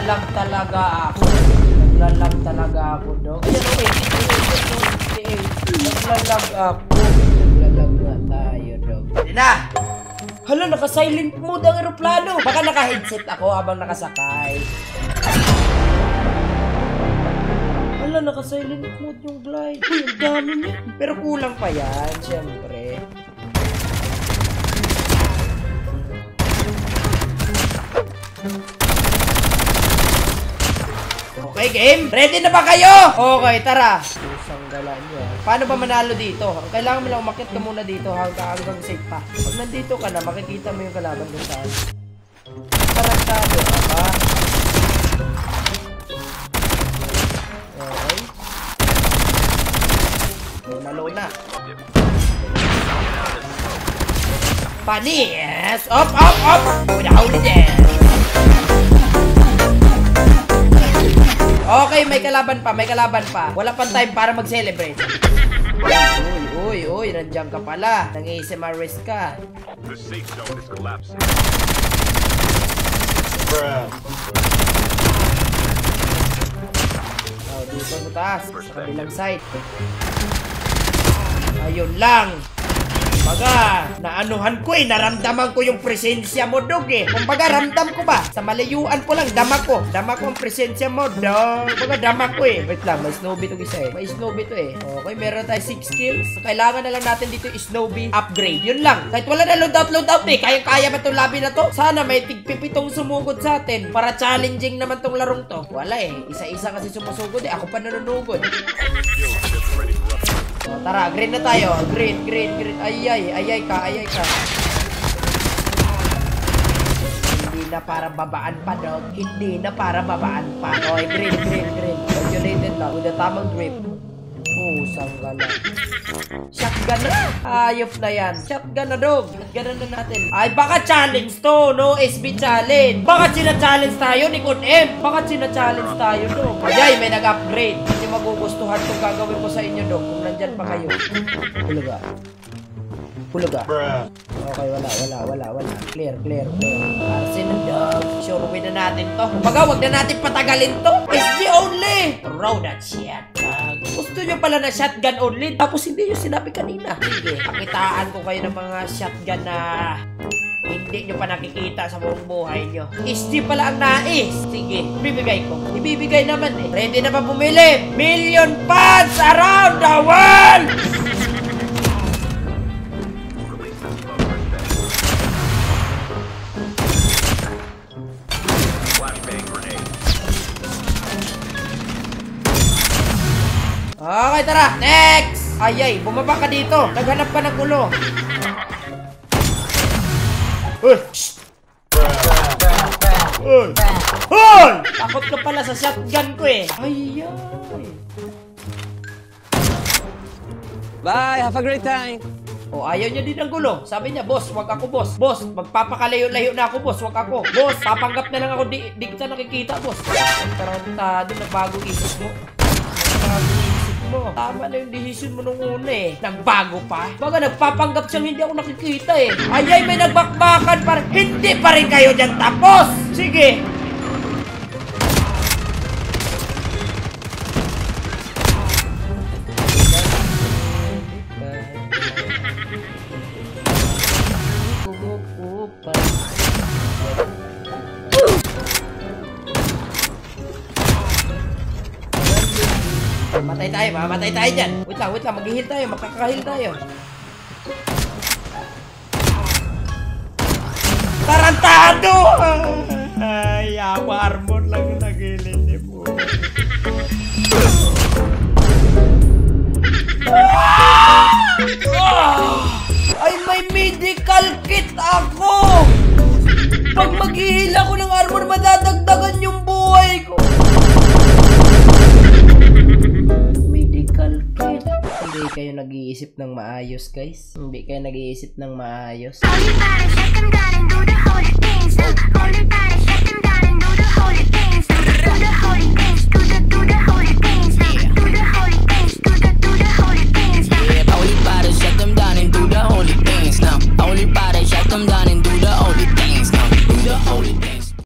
Naglalag talaga ako. Naglalag talaga ako, dog. Ayan o, 88. Naglalag ako. Naglalag na tayo, dog. Hindi na! Hala, naka-silent mode ang aeroplano. Baka naka-headset ako habang nakasakay. Hala, naka-silent mode yung glide. Uy, ang dami niya. Pero kulang pa yan, syempre. Okay, game? Ready na ba kayo? Okay, tara. Isang gala niya. Paano ba manalo dito? Kailangan mo lang umakyat ka muna dito hanggang safe pa. Pag nandito ka na, makikita mo yung kalaban kung saan. Tarantado ka ba? Okay. Malo na. Panis! Up! Huli din! Okay, may kalaban pa. Wala pang time para mag-celebrate. Uy, nandiyan ka pala. Nang-ASMR risk ka. The safe zone is collapsing. Oh, dito sa taas, sa kabilang side. Ayun lang. Kumbaga, naanuhan ko naramdaman ko yung presensya mo, dog Kumbaga, ramdam ko ba? Sa malayuan po lang, dama ko ang presensya mo, dog. Kumbaga, dama ko Wait lang, may Snowbee itong isa May Snowbee to Okay, meron tayo 6 kills. Kailangan na lang natin dito Snowbee upgrade. Yun lang. Kahit wala na loadout Kayang-kaya ba itong labi na to? Sana may tigpipitong sumugod sa atin para challenging naman tong larong to. Wala Isa-isa kasi sumusugod Ako pa nanunugod. So, tara, green na tayo. Green. Ayay ka. Hindi na para babaan pa, dog. Hindi na para babaan pa. Okay, green. Calculated lang. With the tamang grip. Sanggala. Shotgun na. Ayop na yan. Shotgun na, dog. Shotgun na natin. Ay, baka challenge to, no? SB challenge. Baka sina-challenge tayo ni Kun M. Baka sina-challenge tayo, dog. Ayay, may nag-upgrade. Hindi magugustuhan itong gagawin ko sa inyo, dog. Kung nandyan pa kayo. Hulaga. Okay, wala. Clear. Arsin na, dog. Sure win na natin to. Kumbaga, wag na natin patagalin to. SG only. Throw that shit, dog. Gusto nyo pala na shotgun only. Tapos hindi yung sinabi kanina. Sige, pakitaan ko kayo ng mga shotgun na hindi nyo pa nakikita sa buong buhay nyo. SG pala ang nais. Sige, ibibigay ko. Ibibigay naman Ready na ba pumili? Million fans around the world! Okay, tara. Next! Ayay, bumaba ka dito. Naghanap ka ng gulo. Hoy! Takot ka pala sa shotgun ko Ayay. Bye, have a great time. Ayaw niya din ng gulo. Sabi niya, boss, wag ako, boss. Boss, magpapakalayo-layo na ako, boss. Wag ako. Boss, papanggap na lang ako. Di kita nakikita, boss. Ang tarantado, nagbago isip mo. Tama na yung decision mo nung una Nagbago pa. Baga nagpapanggap siyang hindi ako nakikita Ayay, may nagbakbakan pa rin. Hindi pa rin kayo dyan tapos. Sige. Mamatay tayo dyan. Wait lang, mag-heal tayo, makaka-heal tayo. Tarantado! Ay, armor lang yung nag-healin po. Ay, may medical kit ako! Pag mag-heal ako ng armor, madadagdagan yung buhay ko. Hindi kayo nag-iisip ng maayos, guys. Hindi kayo nag-iisip ng maayos.